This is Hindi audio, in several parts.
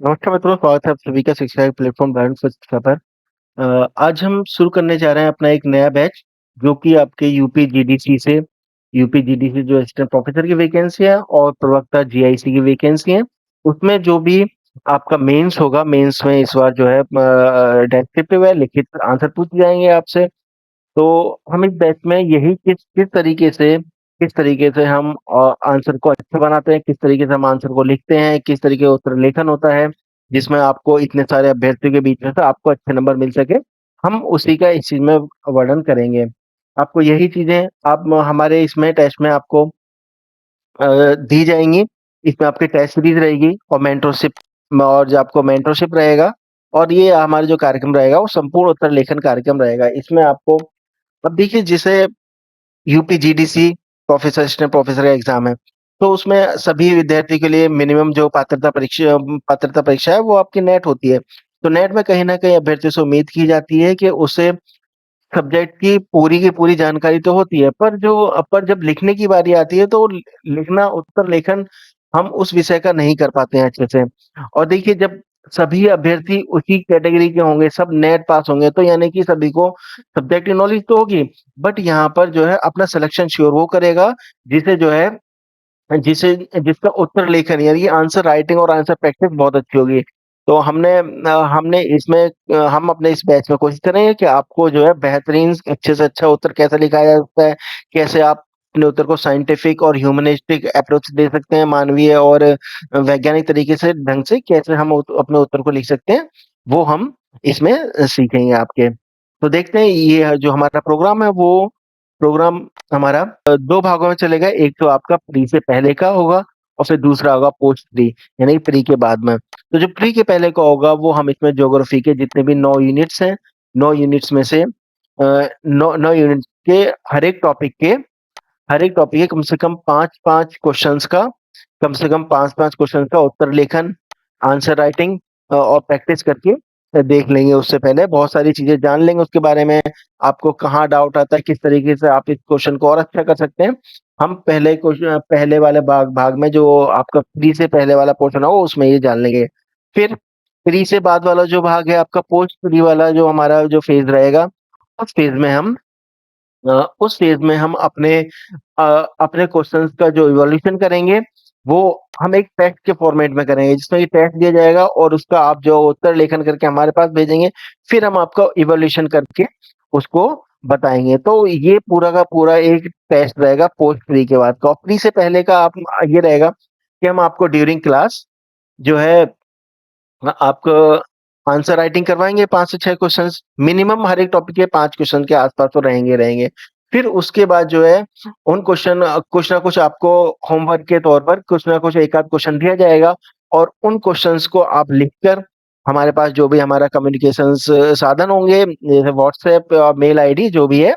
नमस्कार मित्रों, स्वागत है आप सभी का शिक्षा के प्लेटफ़ॉर्म ब्रांड फॉर शिक्षा पर। आज हम शुरू करने जा रहे हैं अपना एक नया बैच, जो कि आपके यूपी जीडीसी जो असिस्टेंट प्रोफ़ेसर की वैकेंसी है और प्रवक्ता जीआईसी की वैकेंसी है। उसमें जो भी आपका मेंस होगा, मेंस में इस बार जो है डेस्क्रिप्टिव है, लिखित आंसर पूछे जाएँगे आपसे। तो हम इस बैच में यही किस किस तरीके से हम आंसर को अच्छा बनाते हैं, किस तरीके से हम आंसर को लिखते हैं, किस तरीके का उत्तर लेखन होता है, जिसमें आपको इतने सारे अभ्यर्थियों के बीच में से आपको अच्छे नंबर मिल सके, हम उसी का इस चीज़ में वर्णन करेंगे। आपको यही चीज़ें आप हमारे इसमें टेस्ट में आपको दी जाएँगी। इसमें आपकी टेस्ट सीरीज़ रहेगी और जो आपको मेंटरशिप रहेगा और ये हमारा जो कार्यक्रम रहेगा वो संपूर्ण उत्तर लेखन कार्यक्रम रहेगा। इसमें आपको अब देखिए जैसे यूपीजीडीसी प्रोफ़ेसर का एग्ज़ाम है, तो उसमें सभी विद्यार्थी के लिए मिनिमम जो पात्रता परीक्षा है वो आपकी नेट होती है। तो नेट में कहीं न कहीं अभ्यर्थियों से उम्मीद की जाती है कि उसे सब्जेक्ट की पूरी जानकारी तो होती है, पर जब लिखने की बारी आती है तो लिखना उत्तर लेखन हम उस विषय का नहीं कर पाते हैं अच्छे से। और देखिए जब सभी अभ्यर्थी उसी कैटेगरी के होंगे, सब नेट पास होंगे, तो यानी कि सभी को सब्जेक्ट की नॉलेज तो होगी, बट यहाँ पर जो है अपना सिलेक्शन श्योर वो करेगा जिसे जो है जिसे जिसका उत्तर लेखन यानी कि आंसर राइटिंग और आंसर प्रैक्टिस बहुत अच्छी होगी। तो हम अपने इस बैच में कोशिश करेंगे कि आपको जो है बेहतरीन अच्छे से अच्छा उत्तर कैसे लिखा जा सकता है, कैसे आप अपने उत्तर को साइंटिफिक और ह्यूमनिस्टिक अप्रोच दे सकते हैं, मानवीय और वैज्ञानिक तरीके से ढंग से कैसे हम अपने उत्तर को लिख सकते हैं, वो हम इसमें सीखेंगे आपके। तो देखते हैं ये जो हमारा प्रोग्राम है वो प्रोग्राम हमारा 2 भागों में चलेगा। एक तो आपका प्री से पहले का होगा और फिर दूसरा होगा पोस्ट प्री, यानी प्री के बाद में। तो जो प्री के पहले का होगा वो हम इसमें ज्योग्राफी के जितने भी 9 यूनिट्स हैं, 9 यूनिट्स में से 9 यूनिट्स के हर एक टॉपिक के हर एक टॉपिक के कम से कम 5-5 क्वेश्चन का उत्तर लेखन, आंसर राइटिंग और प्रैक्टिस करके देख लेंगे उससे पहले। बहुत सारी चीज़ें जान लेंगे उसके बारे में, आपको कहाँ डाउट आता है, किस तरीके से आप इस क्वेश्चन को और अच्छा कर सकते हैं। हम पहले वाले भाग में जो आपका प्री से पहले वाला पोर्शन होगा उसमें ये जान लेंगे। फिर प्री से बाद वाला जो भाग है आपका पोस्ट प्री वाला जो हमारा जो फेज़ रहेगा, उस फेज़ में हम उस फेज़ में हम अपने क्वेश्चन्स का जो इवैल्यूएशन करेंगे, वो हम एक टेस्ट के फॉर्मेट में करेंगे, जिसमें कि टेस्ट दिया जाएगा और उसका आप जो उत्तर लेखन करके हमारे पास भेजेंगे, फिर हम आपको इवैल्यूएशन करके उसको बताएँगे। तो ये पूरा का पूरा एक टेस्ट रहेगा पोस्ट प्री के बाद का और प्री से पहले का आप ये रहेगा कि हम आपको ड्यूरिंग क्लास जो है आपको आंसर राइटिंग करवाएँगे 5 से 6 क्वेश्चन्स मिनिमम हर एक टॉपिक के 5 क्वेश्चन के आस-पास तो रहेंगे ही रहेंगे। फिर उसके बाद जो है कुछ ना कुछ आपको होमवर्क के तौर पर कुछ ना कुछ एक आध क्वेश्चन दिया जाएगा और उन क्वेश्चन्स को आप लिखकर हमारे पास जो भी हमारा कम्युनिकेशंस साधन होंगे, जैसे व्हाट्सएप और मेल आईडी जो भी है,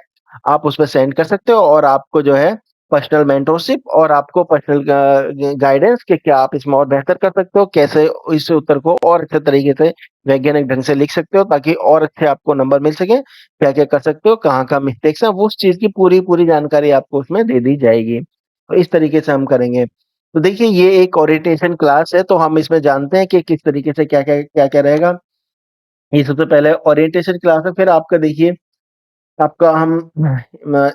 आप उसपे सेंड कर सकते हो और आपको जो है पर्सनल मेंटरशिप और आपको पर्सनल गाइडेंस कि क्या आप इसमें और बेहतर कर सकते हो, कैसे इस उत्तर को और अच्छे तरीके से वैज्ञानिक ढंग से लिख सकते हो ताकि और अच्छे आपको नंबर मिल सके, क्या-क्या कर सकते हो, कहाँ-कहाँ मिस्टेक्स हैं, वो उस चीज़ की पूरी-पूरी जानकारी आपको उसमें दे दी जाएगी। तो इस तरीके से हम करेंगे। तो देखिए ये एक ओरिएंटेशन क्लास है तो हम इसमें जानते हैं कि किस तरीके से क्या-क्या रहेगा। ये सबसे पहले ओरिएंटेशन क्लास है फिर आपका देखिए आपका हम म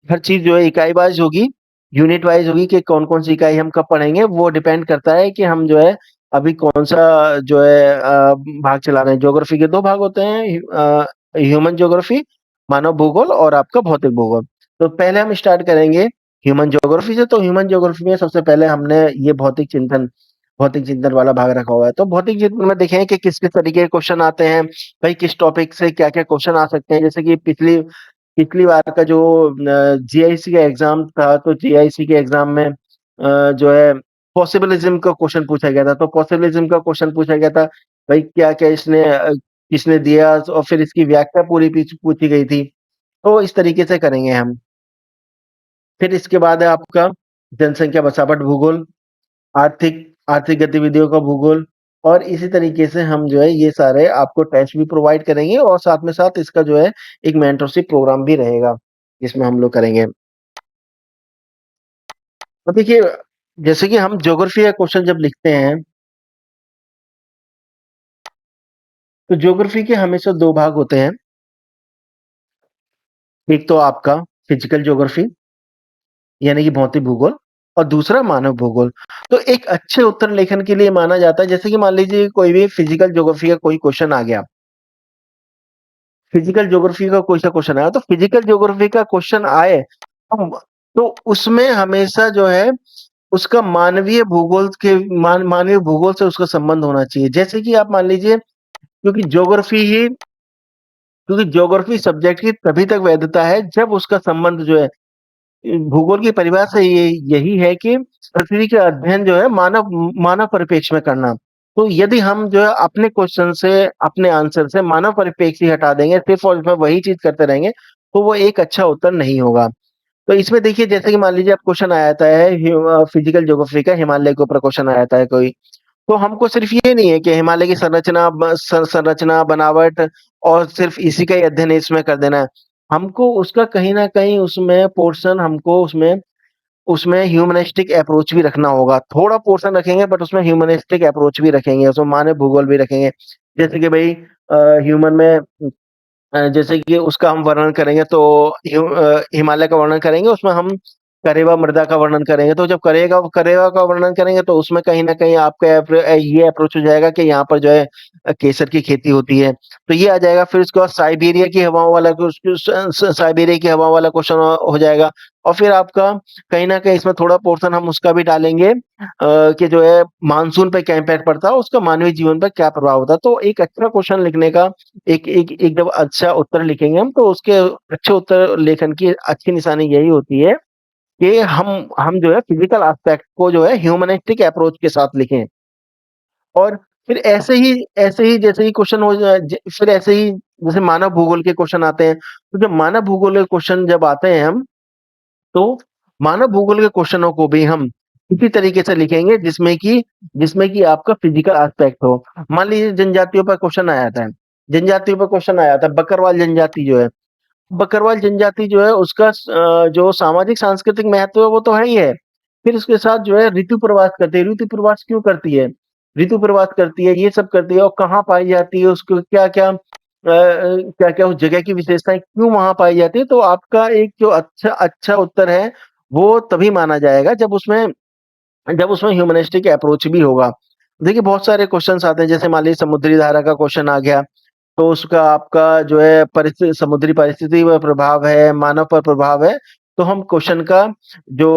हर चीज़ जो है इकाई वाइज़ होगी, यूनिट वाइज़ होगी कि कौन-कौन सी इकाई हम कब पढ़ेंगे, वो डिपेंड करता है कि हम जो है अभी कौन-सा जो है भाग चला रहे हैं। ज्योग्राफी के 2 भाग होते हैं ह्यूमन ज्योग्राफी, मानव भूगोल और आपका भौतिक भूगोल। तो पहले हम स्टार्ट करेंगे ह्यूमन ज्योग्राफी से, तो ह्यूमन ज्योग्राफी में सबसे पहले हमने ये भौतिक चिंतन वाला भाग रखा हुआ है। तो भौतिक चिंतन में देखें कि किस-किस तरीके के क्वेश्चन आते हैं, भई किस टॉपिक से क्या-क्या क्वेश्चन आ सकते हैं। जैसे कि पिछली बार का जो जीआईसी का एग्ज़ाम था, तो जीआईसी के एग्ज़ाम में जो है पॉसिबिलिज़्म का क्वेश्चन पूछा गया था। तो पॉसिबिलिज़्म का क्वेश्चन पूछा गया था, भई क्या-क्या किसने दिया और फिर इसकी व्याख्या पूरी पूछी गई थी। तो इस तरीके से करेंगे हम। फिर इसके बाद है आपका जनसंख्या बसावट भूगोल, आर्थिक आर्थिक गतिविधियों का भूगोल और इसी तरीके से हम जो है ये सारे आपको टेस्ट भी प्रोवाइड करेंगे और साथ में साथ इसका जो है एक मेंटरशिप प्रोग्राम भी रहेगा, जिसमें हम लोग करेंगे। तो देखिए, जैसे कि हम ज्योग्राफी का क्वेश्चन जब लिखते हैं तो ज्योग्राफी के हमेशा 2 भाग होते हैं। एक तो आपका फिजिकल ज्योग्राफी यानी कि भौतिक भूगोल और दूसरा मानव भूगोल। तो एक अच्छे उत्तर लेखन के लिए माना जाता है जैसे कि मान लीजिए कोई भी फिजिकल ज्योग्राफी का कोई क्वेश्चन आ गया। फिजिकल ज्योग्राफी का कोई सा क्वेश्चन आया तो फिजिकल ज्योग्राफी का क्वेश्चन आए हम तो उसमें हमेशा जो है उसका मानवीय भूगोल से उसका संबंध होना चाहिए। जैसे कि आप मान लीजिए क्योंकि ज्योग्राफी सब्जेक्ट की तभी तक वैधता है जब उसका संबंध जो है भूगोल की परिभाषा यही है कि पृथ्वी का अध्ययन जो है मानव परिप्रेक्ष्य में करना। तो यदि हम जो है अपने क्वेश्चन से अपने आंसर से मानव परिप्रेक्ष्य ही हटा देंगे सिर्फ और उसमें वही चीज़ करते रहेंगे, तो वो एक अच्छा उत्तर नहीं होगा। तो इसमें देखिए जैसे कि मान लीजिए आप क्वेश्चन आ जाता है फिजिकल ज्योग्राफी का हिमालय के ऊपर क्वेश्चन आ जाता है कोई। तो हमको सिर्फ ये नहीं है कि हिमालय की संरचना, बनावट और सिर्फ इसी का ही अध्ययन इसमें कर देना है। हमको उसका कहीं न कहीं उसमें पोर्शन हमको उसमें उसमें ह्यूमनिस्टिक अप्रोच भी रखना होगा। थोड़ा पोर्शन रखेंगे बट उसमें ह्यूमनिस्टिक अप्रोच भी रखेंगे, उसमें मानव भूगोल भी रखेंगे। जैसे कि भई ह्यूमन में जैसे कि उसका हम वर्णन करेंगे तो हिमालय का वर्णन करेंगे, उसमें हम करेवा मृदा का वर्णन करेंगे। तो जब करेगा करेवा का वर्णन करेंगे तो उसमें कहीं न कहीं आपका ये अप्रोच हो जाएगा कि यहाँ पर जो है केसर की खेती होती है। तो ये आ जाएगा, फिर उसके बाद साइबेरिया की हवाओं वाला कुछ कुछ साइबेरिया की हवाओं वाला क्वेश्चन हो जाएगा। और फिर आपका कहीं न कहीं इसमें थोड़ा पोर्शन हम उसका भी डालेंगे कि जो है मानसून पे क्या इम्पैक्ट पड़ता है, उसका मानवीय जीवन पे क्या प्रभाव होता है। तो एक अच्छा क्वेश्चन लिखने का एक एक एकदम अच्छा उत्तर लिखेंगे हम, तो उसके अच्छे उत्तर लेखन की अच्छी निशानी यही होती है कि हम जो है फिज़िकल एस्पेक्ट को जो है ह्यूमनिस्टिक अप्रोच के साथ लिखें। और फिर ऐसे ही जैसे ही क्वेश्चन हो जाए ज फिर ऐसे ही जैसे मानव भूगोल के क्वेश्चन आते हैं, तो जब मानव भूगोल के क्वेश्चन जब आते हैं हम, तो मानव भूगोल के क्वेश्चनों को भी हम इसी तरीके से लिखेंगे जिसमें कि आपका फिज़िकल एस्पेक्ट हो। मान लीजिए जनजातियों पर क्वेश्चन आ जाता है। जनजातियों पर क्वेश्चन आ जाता है, बकरवाल जनजाति जो है। बकरवाल जनजाति जो है उसका जो सामाजिक सांस्कृतिक महत्व है वो तो है ही है। फिर उसके साथ जो है ऋतु प्रवास करती है। ऋतु प्रवास क्यों करती है? ऋतु प्रवास करती है, ये सब करती है और कहाँ पाई जाती है, उसको क्या-क्या क्या-क्या उस जगह की विशेषताएँ क्यों वहाँ पाई जाती है? तो आपका एक जो अच्छा अच्छा उत्तर है, वो तभी माना जाएगा जब उसमें ह्यूमनिस्टिक अप्रोच भी होगा। देखिए बहुत सारे क्वेश्चन्स आते हैं जैसे मान लीजिए समुद्री धारा का क्वेश्चन आ गया। तो उसका आपका जो है समुद्री परिस्थिति पर प्रभाव है, मानव पर प्रभाव है, तो हम क्वेश्चन का जो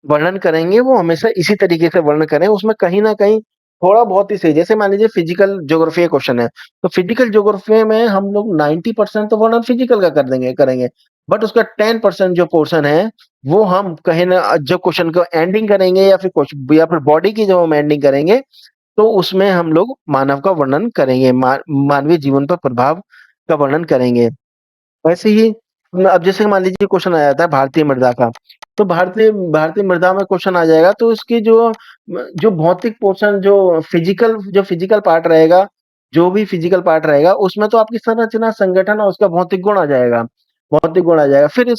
वर्णन करेंगे वो हमेशा इसी तरीके से वर्णन करें, उसमें कहीं न कहीं थोड़ा बहुत ही सही जैसे मान लीजिए फिजिकल ज्योग्राफी का क्वेश्चन है, तो फिजिकल ज्योग्राफी में हम लोग 90% तो वर्णन फिजिकल का कर देंगे करेंगे, बट उसका 10% जो पोर्शन है, वो हम कहीं न जब क्वेश्चन को एंडिंग करेंगे या फिर बॉडी की जब हम एंडिंग करेंगे, तो उसमें हम लोग मानव का वर्णन करेंगे, मानवीय जीवन पर प्रभाव का वर्णन करेंगे। वैसे ही अब जैसे मान लीजिए क्वेश्चन आ जाता है भारतीय मृदा का, तो भारतीय मृदा में क्वेश्चन आ जाएगा तो उसकी जो भौतिक पोर्शन जो फिजिकल पार्ट रहेगा, जो भी फिजिकल पार्ट रहेगा उसमें तो आपकी संरचना, संगठन और उसका भौतिक गुण आ जाएगा। भौतिक गुण आ जाएगा। फिर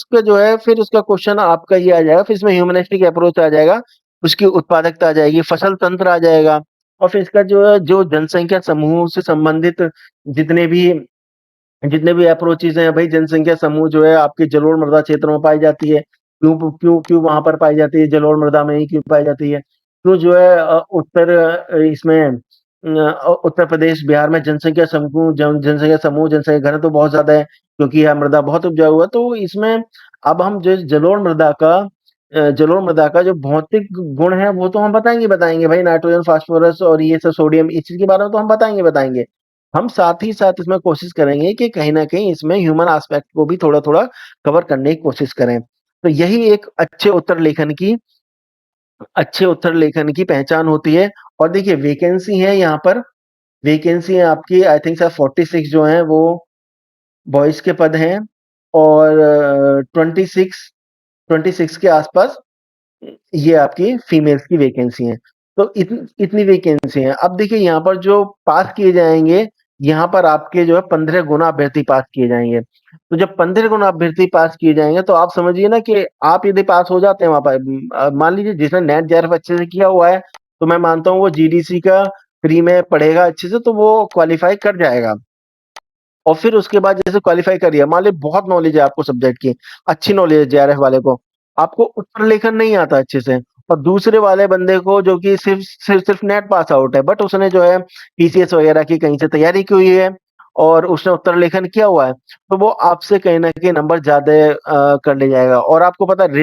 उसका क्वेश्चन आपका ये आ जाएगा, फिर इसमें ह्यूमनिस्टिक अप्रोच आ जाएगा, उसकी उत्पादकता आ जाएगी, फसल तंत्र आ जाएगा और फिर इसका जो है जो जनसंख्या समूह से संबंधित जितने भी जितने भी अप्रोचेज़ हैं भई जनसंख्या समूह जो है आपके जलोढ़ मृदा क्षेत्र में पाई जाती है। क्यों वहाँ पर पाई जाती है, जलोढ़ मृदा में ही क्यों पाई जाती है? तो जो है उत्तर प्रदेश, बिहार में जनसंख्या घनत्व बहुत ज़्यादा है क्योंकि यह मृदा बहुत उपजाऊ है। तो इसमें अब हम जो जलोढ़ मृदा का जो भौतिक गुण है वो तो हम बताएँगे ही बताएँगे भाई नाइट्रोजन, फ़ॉस्फ़ोरस और ये सब सोडियम इस चीज़ के बारे में तो हम बताएँगे ही बताएँगे। हम साथ ही साथ इसमें कोशिश करेंगे कि कहीं न कहीं इसमें ह्यूमन एस्पेक्ट को भी थोड़ा-थोड़ा कवर करने की कोशिश करें। तो यही एक अच्छे उत्तर लेखन की पहचान होती है और देखिए वैकेंसी है आपकी आई थिंक सर 46 जो हैं वो बॉयज़ के पद हैं और 26 के आस-पास ये आपकी फीमेल्स की वैकेंसी है। तो इतनी वैकेंसी है। अब देखिए यहाँ पर जो पास किए जाएँगे, यहाँ पर आपके जो है 15 गुना अभ्यर्थी पास किए जाएँगे। तो जब 15 गुना अभ्यर्थी पास किए जाएँगे तो आप समझिए ना कि आप यदि पास हो जाते हैं वहाँ पर मान लीजिए जिसने नेट जेआरएफ अच्छे से किया हुआ है, तो मैं मानता हूँ वो जीडीसी का फ्री में पढ़ेगा अच्छे से तो वो क्वालीफाई कर जाएगा। और फिर उसके बाद जैसे क्वालीफाई करिए, मान लीजिए बहुत नॉलेज है आपको सब्जेक्ट की, अच्छी नॉलेज है जेआरएफ वाले को, आपको उत्तर लेखन नहीं आता अच्छे से, और दूसरे वाले बंदे को जो कि सिर्फ नेट पास आउट है, बट उसने जो है पीसीएस वगैरह की कहीं से तैयारी की हुई है और उसने उत्तर लेखन किया हुआ है, तो वो आपसे कहीं न कहीं नंबर ज़्यादा कर ले जाएगा। और आपको पता है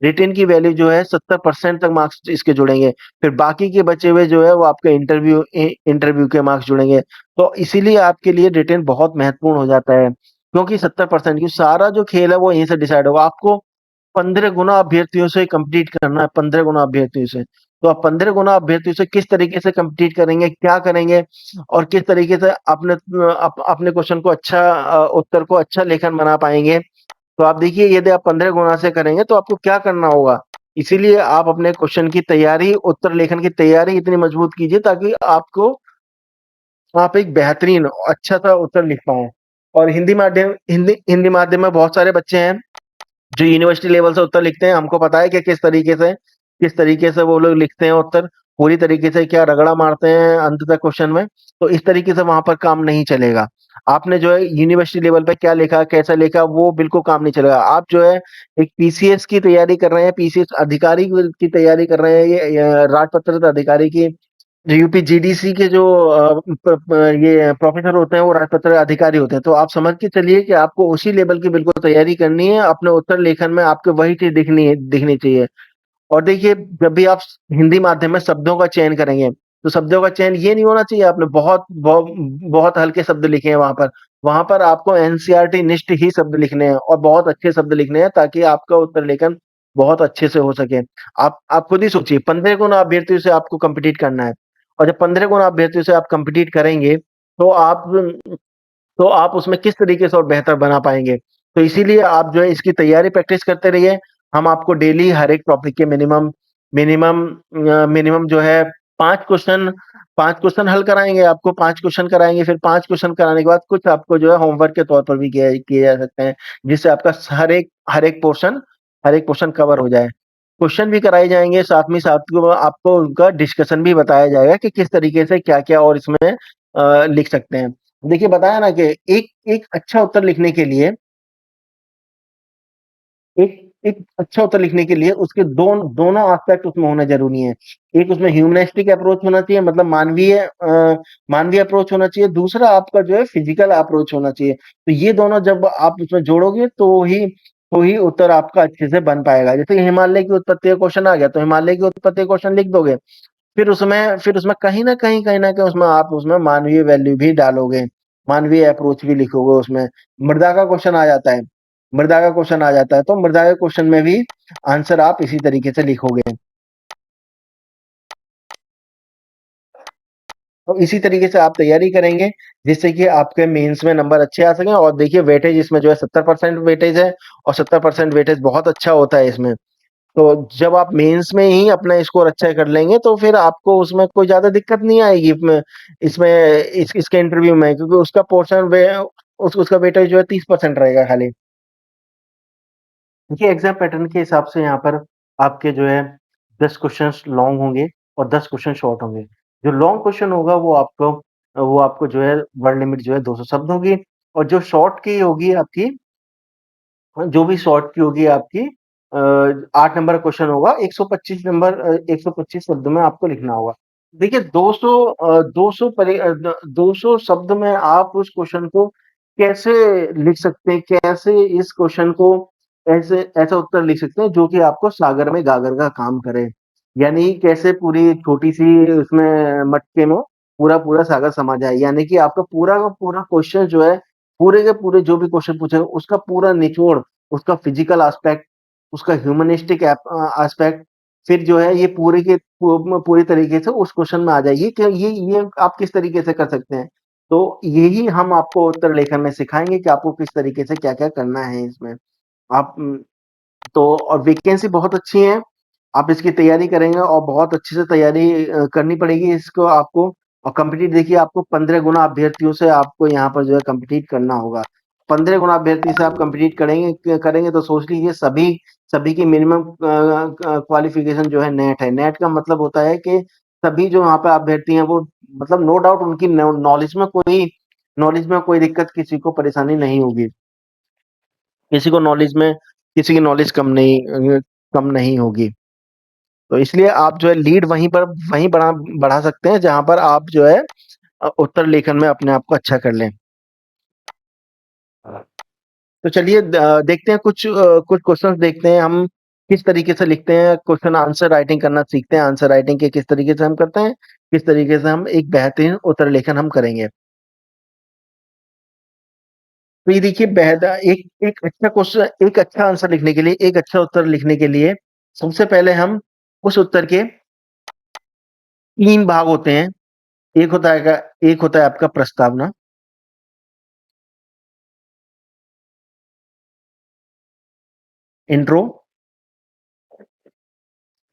रिटेन की वैल्यू जो है 70% तक मार्क्स इसके जुड़ेंगे। फिर बाकी के बचे हुए जो है वो आपके इंटरव्यू के मार्क्स जुड़ेंगे। तो इसीलिए आपके लिए रिटेन बहुत महत्वपूर्ण हो जाता है, क्योंकि 70% की सारा जो खेल है वो यहीं से डिसाइड होगा। आपको 15 गुना अभ्यर्थियों से कम्पीट करना है, 15 गुना अभ्यर्थियों से। तो आप 15 गुना अभ्यर्थियों से किस तरीके से कम्पीट करेंगे, क्या करेंगे और किस तरीके से अपने क्वेश्चन को उत्तर को अच्छा लेखन बना पाएँगे। तो आप देखिए, यदि आप 15 गुना से करेंगे तो आपको क्या करना होगा? इसीलिए आप अपने क्वेश्चन की तैयारी, उत्तर लेखन की तैयारी इतनी मजबूत कीजिए ताकि आप एक बेहतरीन अच्छा-सा उत्तर लिख पाएँ। और हिंदी माध्यम में बहुत सारे बच्चे हैं जो यूनिवर्सिटी लेवल से उत्तर लिखते हैं। हमको पता है कि किस तरीके से वो लोग लिखते हैं उत्तर, पूरी तरीके से क्या रगड़ा मारते हैं अंत तक क्वेश्चन में, तो इस तरीके से वहाँ पर काम नहीं चलेगा। आपने जो है यूनिवर्सिटी लेवल पे क्या लिखा, कैसा लिखा, वो बिल्कुल काम नहीं चलेगा। आप जो है एक पीसीएस की तैयारी कर रहे हैं, पीसीएस अधिकारी की तैयारी कर रहे हैं, ये राजपत्रित अधिकारी की, जो यूपी जीडीसी के जो ये प्रोफेसर होते हैं वो राजपत्र अधिकारी होते हैं। तो आप समझ के चलिए कि आपको उसी लेवल की बिल्कुल तैयारी करनी है, अपने उत्तर लेखन में आपको वही चीज़ दिखनी चाहिए। और देखिए, जब भी आप हिंदी माध्यम में शब्दों का चयन करेंगे, तो शब्दों का चयन ये नहीं होना चाहिए आपने बहुत हल्के शब्द लिखे हैं वहाँ पर। वहाँ पर आपको एनसीईआरटी निष्ठ ही शब्द लिखने हैं और बहुत अच्छे शब्द लिखने हैं ताकि आपका उत्तर लेखन बहुत अच्छे से हो सके। आप खुद ही सोचिए, 15 गुना अभ्यर्थियों से आपको कॉम्पिटिट करना है, और जब 15 गुना अभ्यर्थियों से आप कॉम्पिटिट करेंगे, तो आप उसमें किस तरीके से और बेहतर बना पाएँगे। तो इसीलिए आप जो है इसकी तैयारी प्रैक्टिस करते रहिए। हम आपको डेली हर एक टॉपिक के मिनिमम जो है 5 क्वेश्चन 5 क्वेश्चन हल कराएँगे आपको, 5 क्वेश्चन कराएँगे, फिर 5 क्वेश्चन कराने के बाद कुछ आपको जो है होमवर्क के तौर पर भी किए किए जा सकते हैं, जिससे आपका हर एक पोर्शन कवर हो जाए। क्वेश्चन भी कराए जाएँगे, साथ में साथ को आपको उनका डिस्कशन भी बताया जाएगा कि किस तरीके से क्या-क्या और इसमें लिख सकते हैं। देखिए, बताया ना कि एक एक अच्छा उत्तर लिखने के लिए एक एक अच्छा उत्तर लिखने के लिए उसके दोनों एस्पेक्ट उसमें होना ज़रूरी है। एक उसमें ह्यूमनिस्टिक अप्रोच होना चाहिए, मतलब मानवीय अप्रोच होना चाहिए, दूसरा आपका जो है फिज़िकल अप्रोच होना चाहिए। तो ये दोनों जब आप उसमें जोड़ोगे तो ही उत्तर आपका अच्छे से बन पाएगा। जैसे हिमालय की उत्पत्ति का क्वेश्चन आ गया, तो हिमालय की उत्पत्ति का क्वेश्चन लिख दोगे। फिर उसमें कहीं न कहीं उसमें आप उसमें मानवीय वैल्यू भी डालोगे, मानवीय अप्रोच भी लिखोगे उसमें। मृदा का क्वेश्चन आ जाता है मृदा का क्वेश्चन आ जाता है, तो मृदा के क्वेश्चन में भी आंसर आप इसी तरीके से लिखोगे। तो इसी तरीके से आप तैयारी करेंगे, जिससे कि आपके मेंस में नंबर अच्छे आ सकें। और देखिए, वेटेज इसमें जो है 70% वेटेज है, और 70% वेटेज बहुत अच्छा होता है इसमें। तो जब आप मेंस में ही अपना स्कोर अच्छा कर लेंगे, तो फिर आपको उसमें कोई ज़्यादा दिक्कत नहीं आएगी इसके इंटरव्यू में, क्योंकि उसका वेटेज जो है 30% रहेगा खाली। देखिए, एग्ज़ाम पैटर्न के हिसाब से यहाँ पर आपके जो है 10 क्वेश्चन्स लॉन्ग होंगे और 10 क्वेश्चन शॉर्ट होंगे। जो लॉन्ग क्वेश्चन होगा वो आपको जो है वर्ड लिमिट जो है 200 शब्द होगी, और जो शॉर्ट की होगी आपकी जो भी शॉर्ट की होगी आपकी 8 नंबर का क्वेश्चन होगा, 125 शब्द में आपको लिखना होगा। देखिए, 200 शब्द में आप उस क्वेश्चन को कैसे लिख सकते हैं, कैसे इस क्वेश्चन को ऐसे ऐसा उत्तर लिख सकते हैं जो कि आपको सागर में गागर का काम करे। यानी कैसे पूरी छोटी-सी उसमें मटके में पूरा सागर समा जाए। यानी कि आपका पूरा का पूरा क्वेश्चन जो है, पूरे के पूरे जो भी क्वेश्चन पूछे उसका पूरा निचोड़, उसका फिजिकल एस्पेक्ट, उसका ह्यूमनिस्टिक एस्पेक्ट, फिर जो है ये पूरी तरीके से उस क्वेश्चन में आ जाएगी कि ये आप किस तरीके से कर सकते हैं। तो यही हम आपको उत्तर लेखन में सिखाएँगे कि आपको किस तरीके से क्या-क्या करना है इसमें। आप तो और वैकेंसी बहुत अच्छी है। आप इसकी तैयारी करेंगे और बहुत अच्छे से तैयारी करनी पड़ेगी इसको आपको। और कॉम्पिटिट देखिए, आपको 15 गुना अभ्यर्थियों से आपको यहाँ पर जो है कॉम्पिटिट करना होगा। 15 गुना अभ्यर्थी से आप कॉम्पिटिट करेंगे तो सोच लीजिए सभी सभी की मिनिमम क्वालिफ़िकेशन जो है नेट है। नेट का मतलब होता है कि सभी जो वहाँ पे अभ्यर्थी हैं वो मतलब नो डाउट उनकी नॉलेज में कोई दिक्कत, किसी को परेशानी नहीं होगी। किसी को नॉलेज में किसी की नॉलेज कम नहीं होगी। तो इसलिए आप जो है लीड वहीं बढ़ा सकते हैं जहाँ पर आप जो है उत्तर लेखन में अपने आप को अच्छा कर लें। तो चलिए देखते हैं कुछ क्वेश्चंस देखते हैं हम किस तरीके से लिखते हैं, क्वेश्चन आंसर राइटिंग करना सीखते हैं, आंसर राइटिंग के किस तरीके से हम करते हैं, किस तरीके से हम एक बेहतरीन उत्तर लेखन हम करेंगे। तो ये देखिए बेहतर एक एक अच्छा क्वेश्चन, एक अच्छा आंसर लिखने के लिए, एक अच्छा उत्तर लिखने के लिए सबसे पहले हम उस उत्तर के 3 भाग होते हैं। एक होता है आपका प्रस्तावना, इंट्रो,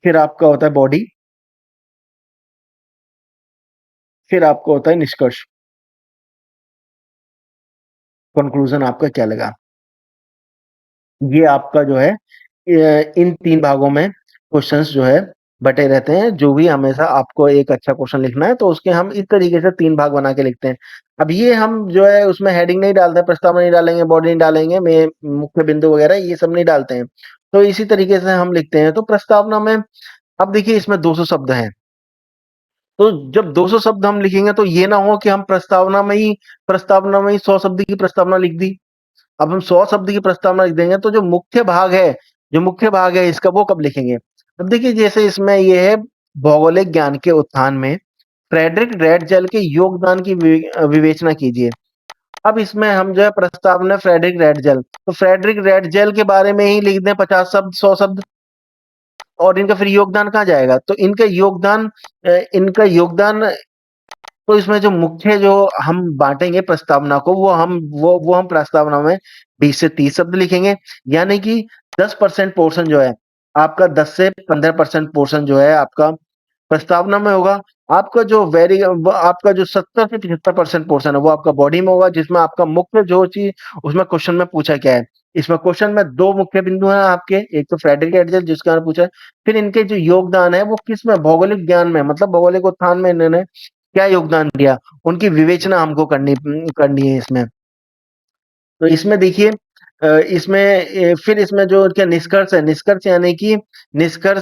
फिर आपका होता है बॉडी, फिर आपका होता है निष्कर्ष, कंक्लूजन आपका क्या लगा। ये आपका जो है इन 3 भागों में क्वेश्चंस जो है बटे रहते हैं। जो भी हमेशा आपको एक अच्छा क्वेश्चन लिखना है तो उसके हम इस तरीके से 3 भाग बना के लिखते हैं। अब ये हम जो है उसमें हेडिंग नहीं डालते हैं, प्रस्तावना नहीं डालेंगे, बॉडी नहीं डालेंगे, में मुख्य बिंदु वगैरह ये सब नहीं डालते हैं। तो इसी तरीके से हम लिखते हैं। तो प्रस्तावना में अब देखिए इसमें 200 शब्द हैं। तो जब 200 शब्द हम लिखेंगे तो ये ना हो कि हम प्रस्तावना में ही 100 शब्द की प्रस्तावना लिख दी। अब हम 100 शब्द की प्रस्तावना लिख देंगे तो जो मुख्य भाग है इसका वो कब लिखेंगे? अब देखिए जैसे इसमें ये है भौगोलिक ज्ञान के उत्थान में फ्रेडरिक ड्रेडजेल के योगदान की विवेचना कीजिए। अब इसमें हम जो है प्रस्तावना फ्रेडरिक ड्रेडजेल, तो फ्रेडरिक ड्रेडजेल के बारे में ही लिख दें 50 शब्द, 100 शब्द, और इनका फिर योगदान कहाँ जाएगा? तो इनका योगदान तो इसमें जो हम बाँटेंगे प्रस्तावना को वो हम प्रस्तावना में 20 से 30 शब्द लिखेंगे। यानी कि 10% पोर्शन जो है आपका 10 से 15% पोर्शन जो है आपका प्रस्तावना में होगा। आपका जो 70 से 75% पोर्शन है वो आपका बॉडी में होगा, जिसमें आपका मुख्य जो चीज़ उसमें क्वेश्चन में पूछा क्या है। इसमें क्वेश्चन में 2 मुख्य बिंदु हैं आपके, एक तो फ्रेडरिक एडजर जिसका मैंने पूछा है, फिर इनके जो योगदान है वो किसमें भौगोलिक ज्ञान में, मतलब भौगोलिक उत्थान में इन्होंने क्या योगदान दिया, उनकी विवेचना हमको करनी है इसमें। तो इसमें देखिए फिर इसमें जो उनका निष्कर्ष है, निष्कर्ष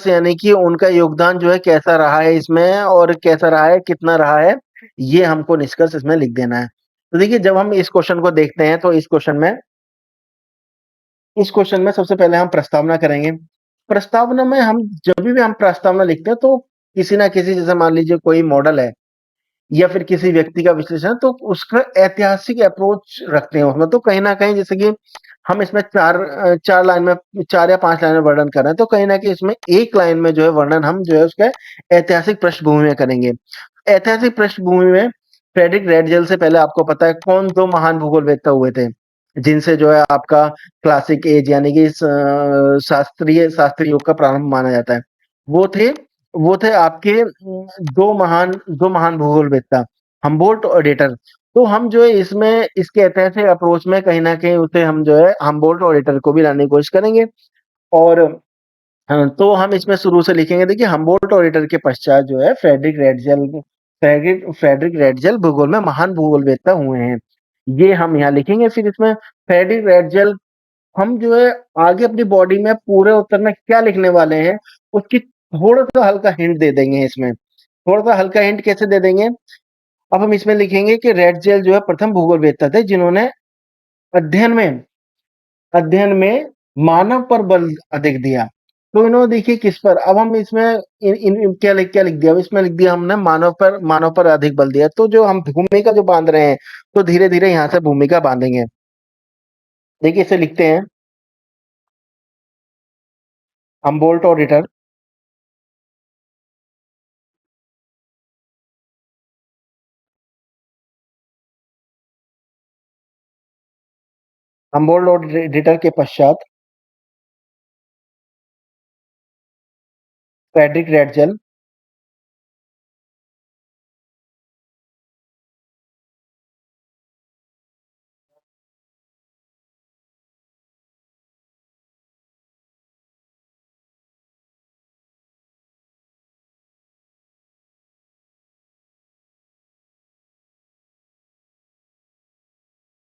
यानी कि उनका योगदान जो है कैसा रहा है इसमें, और कैसा रहा है, कितना रहा है, ये हमको निष्कर्ष इसमें लिख देना है। तो देखिए जब हम इस क्वेश्चन को देखते हैं तो इस क्वेश्चन में सबसे पहले हम प्रस्तावना करेंगे। प्रस्तावना में हम जब भी हम प्रस्तावना लिखते हैं तो किसी ना किसी, जैसे मान लीजिए कोई मॉडल है या फिर किसी व्यक्ति का विश्लेषण, तो उसका ऐतिहासिक अप्रोच रखते हैं उसमें। तो कहीं न कहीं जैसे कि हम इसमें 4 लाइन में, 4 या 5 लाइन में वर्णन कर रहे हैं, तो कहीं न कहीं इसमें 1 लाइन में जो है वर्णन हम जो है उसका ऐतिहासिक पृष्ठभूमि में करेंगे। ऐतिहासिक पृष्ठभूमि में फ्रेडरिक रेडजेल से पहले आपको पता है कौन 2 महान भूगोलवेत्ता हुए थे, जिनसे जो है आपका क्लासिक एज यानी कि शास्त्रीय युग का प्रारंभ माना जाता है। वो थे वो थे आपके 2 महान भूगोलवेत्ता, हम्बोल्ट और डेटर। तो हम जो है इसमें इसके ऐतिहासिक अप्रोच में कहीं न कहीं उसे हम जो है हम्बोल्ट और डेटर को भी लाने की कोशिश करेंगे। और तो हम इसमें शुरू से लिखेंगे, देखिए हम्बोल्ट और डेटर के पश्चात जो है फ्रेडरिक रेडजेल भूगोल में महान भूगोलवेत्ता हुए हैं। ये हम यहाँ लिखेंगे। फिर इसमें फ्रेडरिक रेडजेल, हम जो है आगे अपनी बॉडी में पूरे उत्तर में क्या लिखने वाले हैं, उसकी थोड़ा-सा हल्का हिंट दे देंगे इसमें। थोड़ा-सा हल्का हिंट कैसे दे देंगे? अब हम इसमें लिखेंगे कि रेडजेल जो है प्रथम भूगोलवेत्ता थे जिन्होंने अध्ययन में अध्ययन में मानव पर बल अधिक दिया। तो इन्होंने देखिए किस पर, अब हम इसमें इन इन इन क्या लिख दिया? अब इसमें लिख दिया हमने मानव पर अधिक बल दिया। तो जो हम भूमिका जो बाँध रहे हैं, तो धीरे-धीरे यहाँ से भूमिका बाँधेंगे। देखिए इसे लिखते हैं हमबोल्ट और रिटर, हमबोल्ट और रिटर के पश्चात फ्रेडरिक रेडजेल,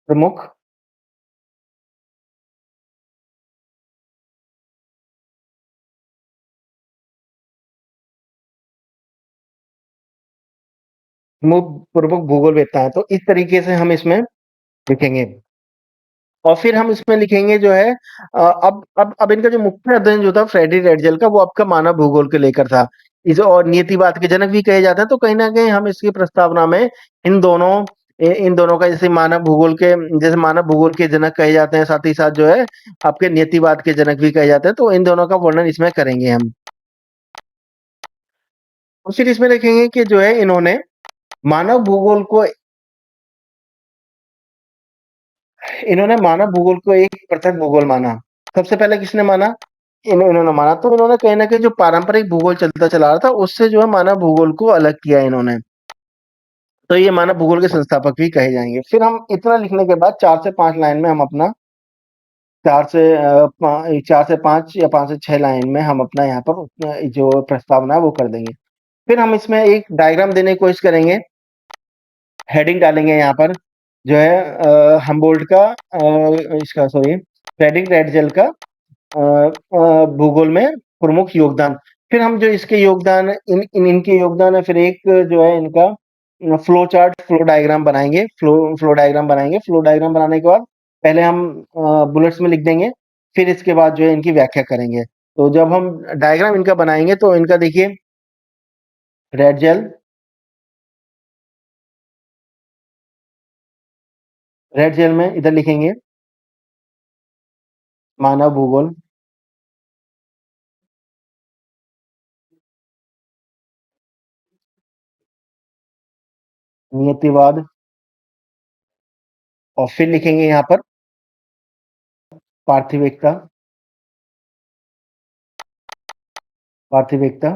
प्रमुख प्रमुख भूगोलवेत्ता हैं, तो इस तरीके से हम इसमें लिखेंगे। और फिर हम इसमें लिखेंगे जो है अब इनका जो मुख्य अध्ययन जो था फ्रेडरिक एडजल का, वो आपका मानव भूगोल को लेकर था। इस और नियतिवाद के जनक भी कहे जाते हैं, तो कहीं न कहीं हम इसकी प्रस्तावना में इन दोनों का, जैसे मानव भूगोल के जनक कहे जाते हैं, साथ ही साथ जो है आपके नियतिवाद के जनक भी कहे जाते हैं, तो इन दोनों का वर्णन इसमें करेंगे हम। और फिर इसमें लिखेंगे कि जो है मानव भूगोल को इन्होंने मानव भूगोल को एक पृथक भूगोल माना। सबसे पहले किसने माना? इन्होंने माना, तो इन्होंने कहीं न कहीं जो पारंपरिक भूगोल चलता चला आ रहा था, उससे जो है मानव भूगोल को अलग किया इन्होंने। तो ये मानव भूगोल के संस्थापक भी कहे जाएँगे। फिर हम इतना लिखने के बाद 4 से 5 लाइन में हम अपना 4 से 5 या 5 से 6 लाइन में हम अपना यहाँ पर जो प्रस्तावना है वो कर देंगे। फिर हम इसमें एक डायग्राम देने की कोशिश करेंगे, हेडिंग डालेंगे यहाँ पर, जो है हम्बोल्ट का इसका सॉरी फ्रेडरिक एडजल का भूगोल में प्रमुख योगदान। फिर हम जो इसके योगदान इनके योगदान है, फिर एक जो है इनका फ्लो चार्ट, फ्लो डायग्राम बनाएँगे। फ्लो डायग्राम बनाएँगे। फ्लो डायग्राम बनाने के बाद पहले हम बुलेट्स में लिख देंगे, फिर इसके बाद जो है इनकी व्याख्या करेंगे। तो जब हम डायग्राम इनका बनाएँगे तो इनका देखिए, रेड जेल रेड जेल में इधर लिखेंगे मानव भूगोल, नियतिवाद, और फिर लिखेंगे यहाँ पर पार्थिव एकता पार्थिव एकता,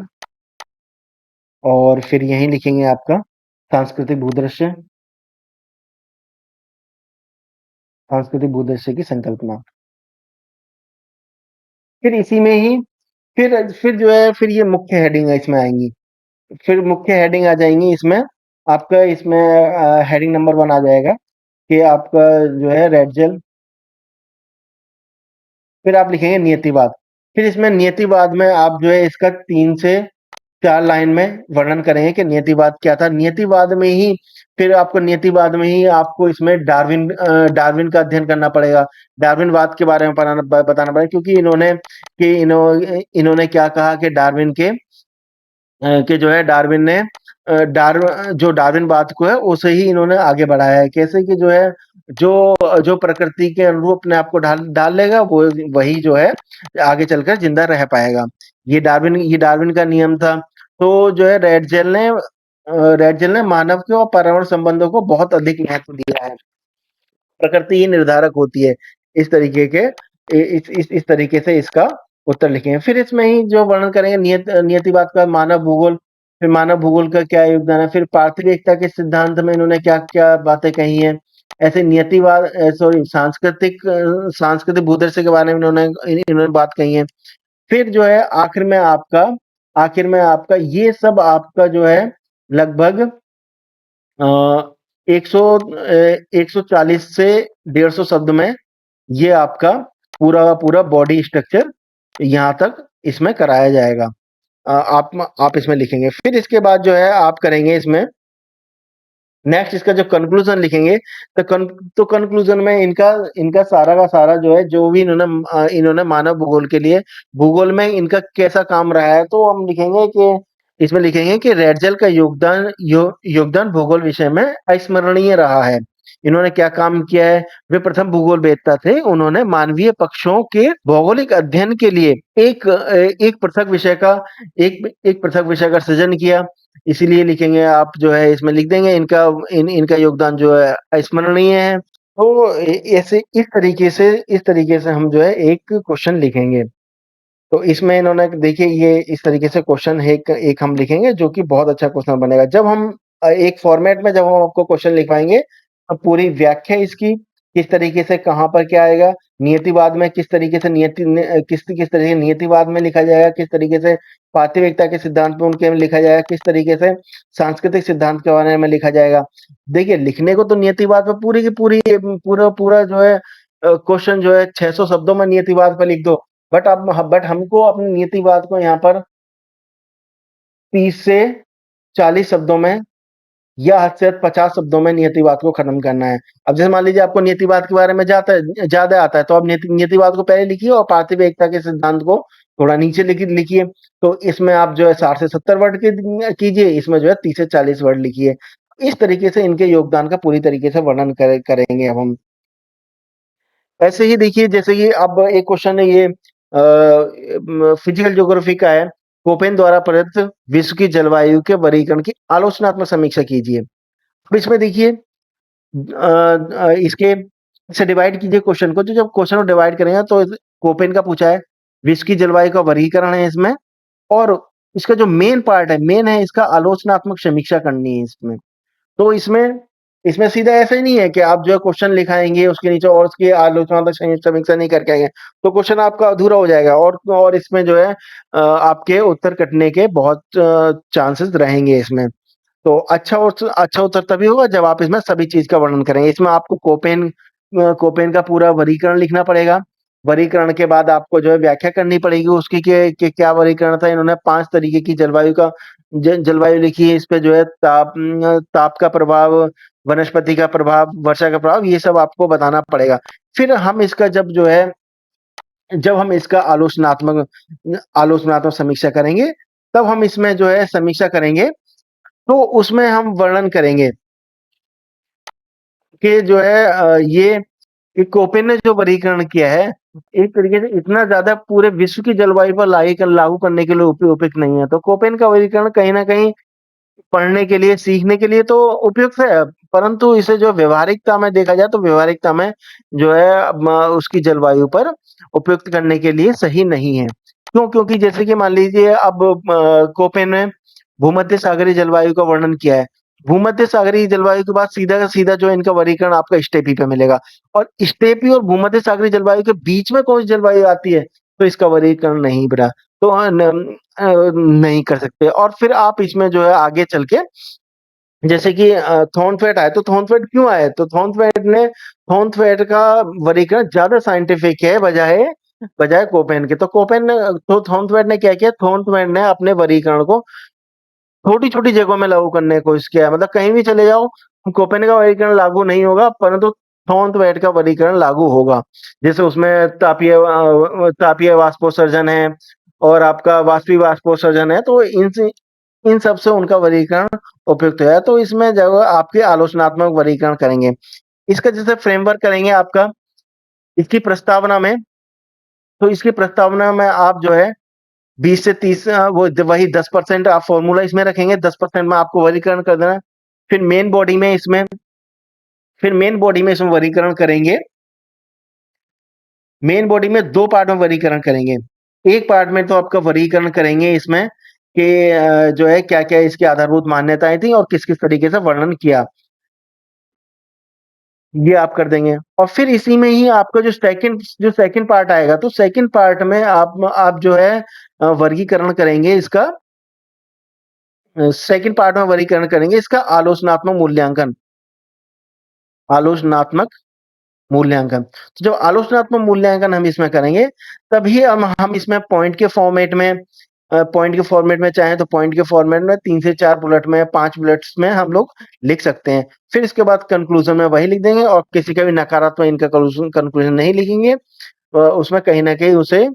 और फिर यहीं लिखेंगे आपका सांस्कृतिक भूदृश्य की संकल्पना। फिर इसी में ही फिर जो है फिर ये मुख्य हेडिंग है इसमें आएँगी। फिर मुख्य हेडिंग आ जाएँगी इसमें, आपका इसमें हेडिंग नंबर 1 आ जाएगा कि आपका जो है रेड जेल, फिर आप लिखेंगे नियतिवाद। फिर इसमें नियतिवाद में आप जो है इसका 3 से 4 लाइन में वर्णन करेंगे कि नियतिवाद क्या था। नियतिवाद में ही आपको इसमें डार्विन का अध्ययन करना पड़ेगा। डार्विनवाद के बारे में बताना पड़ेगा, क्योंकि इन्होंने क्या कहा कि जो है डार्विन ने जो डार्विनवाद को है उसे ही इन्होंने आगे बढ़ाया है। कैसे कि जो है जो जो प्रकृति के अनुरूप अपने आप को ढाल डाल लेगा, वो वही जो है आगे चलकर जिंदा रह पाएगा। ये डार्विन का नियम था। तो जो है रेड जेल ने मानव के और पर्यावरण संबंधों को बहुत अधिक महत्व दिया है। प्रकृति ही निर्धारक होती है। इस तरीके के इस तरीके से इसका उत्तर लिखेंगे। फिर इसमें ही जो वर्णन करेंगे नियतिवाद का, मानव भूगोल, फिर मानव भूगोल का क्या योगदान है, फिर पार्थिव एकता के सिद्धांत में इन्होंने क्या-क्या बातें कही हैं। ऐसे सांस्कृतिक भूदृश्य के बारे में इन्होंने बात कही है। फिर जो है आखिर में आपका ये सब आपका जो है लगभग अ, 140 से 150 शब्द में ये आपका पूरा का पूरा बॉडी स्ट्रक्चर यहाँ तक इसमें कराया जाएगा। आप इसमें लिखेंगे। फिर इसके बाद जो है आप करेंगे इसमें नेक्स्ट, इसका जो कंक्लूजन लिखेंगे, तो कंक्लूजन में इनका इनका सारा का सारा जो है, जो भी इन्होंने मानव भूगोल के लिए भूगोल में इनका कैसा काम रहा है, तो हम लिखेंगे कि इसमें लिखेंगे कि रेडजल का योगदान भूगोल विषय में अविस्मरणीय रहा है। इन्होंने क्या काम किया है? वे प्रथम भूगोलवेत्ता थे। उन्होंने मानवीय पक्षों के भौगोलिक अध्ययन के लिए एक पृथक विषय का एक पृथक विषय का सृजन किया। इसीलिए लिखेंगे, आप जो है इसमें लिख देंगे इनका योगदान जो है अविस्मरणीय है। तो ऐसे इस तरीके से हम जो है एक क्वेश्चन लिखेंगे। तो इसमें इन्होंने देखिए, ये इस तरीके से क्वेश्चन है, एक एक हम लिखेंगे जो कि बहुत अच्छा क्वेश्चन बनेगा। जब हम एक फॉर्मेट में जब हम आपको क्वेश्चन लिखवाएँगे, तो पूरी व्याख्या इसकी, किस तरीके से कहाँ पर क्या आएगा, नियतिवाद में किस तरीके से किस तरीके से नियतिवाद में लिखा जाएगा, किस तरीके से प्रातिविकता के सिद्धांत में उनके में लिखा जाएगा, किस तरीके से सांस्कृतिक सिद्धांत के बारे में लिखा जाएगा। देखिए, लिखने को तो नियतिवाद पे पूरी की पूरी पूरा जो है क्वेश्चन जो है 600 शब्दों में नियतिवाद पे लिख दो। बट हमको अपने नियतिवाद को यहाँ पर 30 से 40 शब्दों में या हद से हद 50 शब्दों में नियतिवाद को खत्म करना है। अब जैसे मान लीजिए आपको नियतिवाद के बारे में ज़्यादा आता है, तो आप नियतिवाद को पहले लिखिए और पार्थिव एकता के सिद्धांत को थोड़ा नीचे लिखिए। तो इसमें आप जो है 60 से 70 वर्ड के कीजिए, इसमें जो है 30 से 40 वर्ड लिखिए। इस तरीके से इनके योगदान का पूरी तरीके से वर्णन करेंगे अब हम। ऐसे ही देखिए, जैसे कि अब एक क्वेश्चन है ये फिजिकल ज्योग्राफी का है। कोपेन द्वारा प्रदत्त विश्व की जलवायु के वर्गीकरण की आलोचनात्मक समीक्षा कीजिए। अब इसमें देखिए इसके से डिवाइड कीजिए क्वेश्चन को। तो जब क्वेश्चन को डिवाइड करेंगे तो कोपेन का पूछा है, विश्व की जलवायु का वर्गीकरण है इसमें, और इसका जो मेन पार्ट है, मेन है इसका आलोचनात्मक समीक्षा करनी है इसमें। तो इसमें इसमें सीधा ऐसा ही नहीं है कि आप जो है क्वेश्चन लिखाएँगे, उसके नीचे और उसकी आलोचनात्मक समीक्षा नहीं करके आएँगे, तो क्वेश्चन आपका अधूरा हो जाएगा, और इसमें जो है आपके उत्तर कटने के बहुत चांसेस रहेंगे इसमें। तो अच्छा उत्तर तभी होगा जब आप इसमें सभी चीज़ का वर्णन करेंगे। इसमें आपको कोपेन का पूरा वर्गीकरण लिखना पड़ेगा। वर्गीकरण के बाद आपको जो है व्याख्या करनी पड़ेगी उसकी कि क्या वर्गीकरण था। इन्होंने 5 तरीके की जलवायु लिखी है। इसपे जो है ताप का प्रभाव, वनस्पति का प्रभाव, वर्षा का प्रभाव, ये सब आपको बताना पड़ेगा। फिर हम इसका जब हम इसका आलोचनात्मक समीक्षा करेंगे, तब हम इसमें जो है समीक्षा करेंगे, तो उसमें हम वर्णन करेंगे कि जो है ये कोपेन ने जो वर्गीकरण किया है, एक तरीके से इतना ज़्यादा पूरे विश्व की जलवायु पर लागू करने के लिए उपयुक्त नहीं है। तो कोपेन का वर्गीकरण कहीं न कहीं पढ़ने के लिए, सीखने के लिए तो उपयुक्त है, परंतु इसे जो व्यावहारिकता में देखा जाए तो व्यावहारिकता में जो है उसकी जलवायु पर उपयुक्त करने के लिए सही नहीं है। क्यों? क्योंकि जैसे कि मान लीजिए अब कोपेन ने भूमध्य सागरीय जलवायु का वर्णन किया है। भूमध्य सागरीय जलवायु के बाद सीधा का सीधा जो है इनका वर्गीकरण आपका स्टेपी पे मिलेगा, और स्टेपी और भूमध्य सागरीय जलवायु के बीच में कौन-सी जलवायु आती है, तो इसका वर्गीकरण नहीं बना। तो नहीं कर सकते। और फिर आप इसमें जो है आगे चल के जैसे कि थॉर्नफेट आया, तो थॉर्नफेट क्यों आया? तो थॉर्नफेट का वर्गीकरण ज़्यादा साइंटिफिक है बजाय बजाय कोपेन के। तो थॉर्नफेट ने क्या किया? थॉर्नफेट ने अपने वर्गीकरण को छोटी-छोटी जगहों में लागू करने की कोशिश किया है। मतलब कहीं भी चले जाओ, कोपेन का वर्गीकरण लागू नहीं होगा, परंतु थॉर्नफेट का वर्गीकरण लागू होगा। जैसे उसमें तापीय वाष्पोत्सर्जन है और आपका वाष्पीय वाष्पोत्सर्जन है, तो इन सब से उनका वर्गीकरण उपयुक्त है। तो इसमें जब आपके आलोचनात्मक वर्गीकरण करेंगे, इसका जैसे फ्रेमवर्क करेंगे आपका, इसकी प्रस्तावना में, तो इसकी प्रस्तावना में आप जो है 20 से 30 वही 10% आप फ़ॉर्मूला इसमें रखेंगे, 10% में आपको वर्गीकरण कर देना है। फिर मेन बॉडी में इसमें वर्गीकरण करेंगे। मेन बॉडी में 2 पार्ट में वर्गीकरण करेंगे। एक पार्ट में तो आपका वर्गीकरण करेंगे इसमें कि जो है क्या-क्या इसकी आधारभूत मान्यताएँ थी और किस-किस तरीके से वर्णन किया। ये आप कर देंगे, और फिर इसी में ही आपका जो सेकंड पार्ट आएगा, तो सेकंड पार्ट में आप जो है वर्गीकरण करेंगे इसका। सेकंड पार्ट में वर्गीकरण करेंगे इसका आलोचनात्मक मूल्यांकन। तो जब आलोचनात्मक मूल्यांकन हम इसमें करेंगे, तभी हम इसमें पॉइंट के फॉर्मेट में चाहें तो पॉइंट के फॉर्मेट में 3 से 4 बुलेट में, 5 बुलेट्स में हम लोग लिख सकते हैं। फिर इसके बाद कंक्लूज़न में वही लिख देंगे, और किसी का भी नकारात्मक इनका कंक्लूज़न नहीं लिखेंगे। उसमें कहीं न कहीं उसे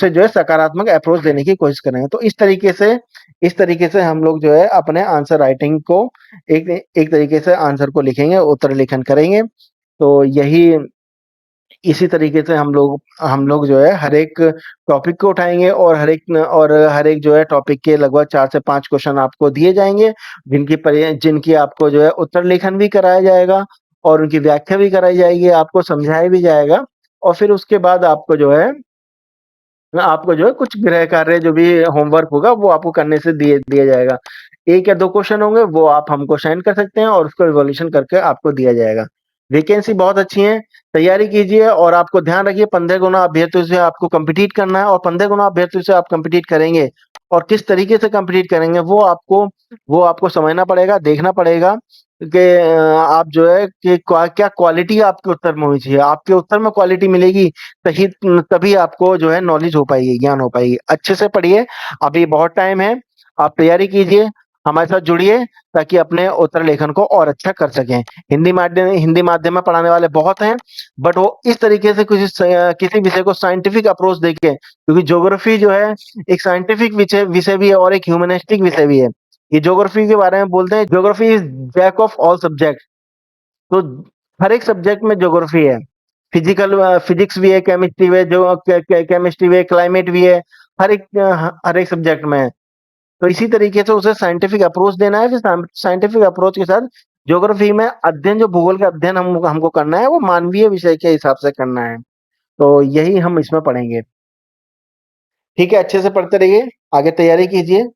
जो है सकारात्मक अप्रोच देने की कोशिश करेंगे। तो इस तरीके से हम लोग जो है अपने आंसर राइटिंग को एक एक तरीके से आंसर को लिखेंगे, उत्तर लेखन करेंगे। तो इसी तरीके से हम लोग जो है हर एक टॉपिक को उठाएँगे, और हर एक जो है टॉपिक के लगभग 4 से 5 क्वेश्चन आपको दिए जाएँगे, जिनकी आपको जो है उत्तर लेखन भी कराया जाएगा और उनकी व्याख्या भी कराई जाएगी, आपको समझाया भी जाएगा, और फिर उसके बाद आपको जो है कुछ गृह कार्य जो भी होमवर्क होगा वो आपको करने से दिया जाएगा। 1 या 2 क्वेश्चन होंगे, वो आप हमको सेंड कर सकते हैं और उसको इवैल्यूएशन करके आपको दिया जाएगा। वैकेंसी बहुत अच्छी है, तैयारी कीजिए और आपको ध्यान रखिए 15 गुना अभ्यर्थियों से आपको कम्पीट करना है और 15 गुना अभ्यर्थियों से आप कम्पीट करेंगे और किस तरीके से कम्पीट करेंगे वो आपको समझना पड़ेगा, देखना पड़ेगा कि आप जो है कि क्या क्वालिटी आपके उत्तर में होनी चाहिए। आपके उत्तर में क्वालिटी मिलेगी तही तभी आपको जो है नॉलेज हो पाएगी, ज्ञान हो पाएगी। अच्छे से पढ़िए, अभी बहुत टाइम है, आप तैयारी कीजिए, हमारे साथ जुड़िए ताकि अपने उत्तर लेखन को और अच्छा कर सकें। हिंदी माध्यम में पढ़ाने वाले बहुत हैं, बट वो इस तरीके से किसी विषय को साइंटिफिक अप्रोच देके, क्योंकि ज्योग्राफी जो है एक साइंटिफिक विषय विषय भी है और एक ह्यूमनिस्टिक विषय भी है। ये ज्योग्राफी के बारे में बोलते हैं, geography is jack of all subject. तो हर एक सब्जेक्ट में ज्योग्राफी है। फिजिक्स भी है, केमिस्ट्री भी है, जो केमिस्ट्री भी है, क्लाइमेट भी है, हर एक सब्जेक्ट में है। तो इसी तरीके से उसे साइंटिफिक अप्रोच देना है, फिर साइंटिफिक अप्रोच के साथ ज्योग्राफी में अध्ययन, जो भूगोल का अध्ययन हमको करना है, वो मानवीय विषय के हिसाब से करना है। तो यही हम इसमें पढ़ेंगे। ठीक है, अच्छे से पढ़ते रहिए, आगे तैयारी कीजिए।